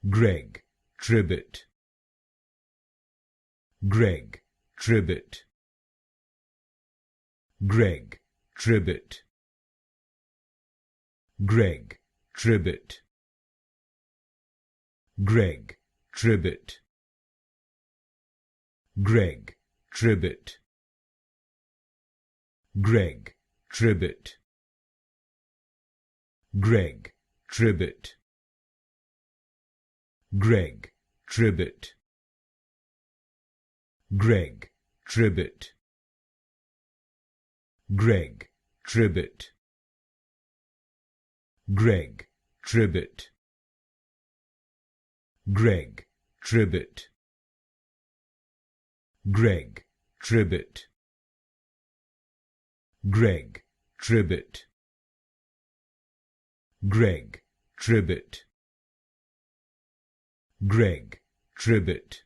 Greg Tribbett, Greg Tribbett, Greg Tribbett, Greg Tribbett, Greg Tribbett, Greg Tribbett, Greg Tribbett, Greg Tribbett, Greg Tribbett, Greg Tribbett, Greg Tribbett, Greg Tribbett, Greg Tribbett, Greg Tribbett, Greg Tribbett, Greg Tribbett, Greg Tribbett,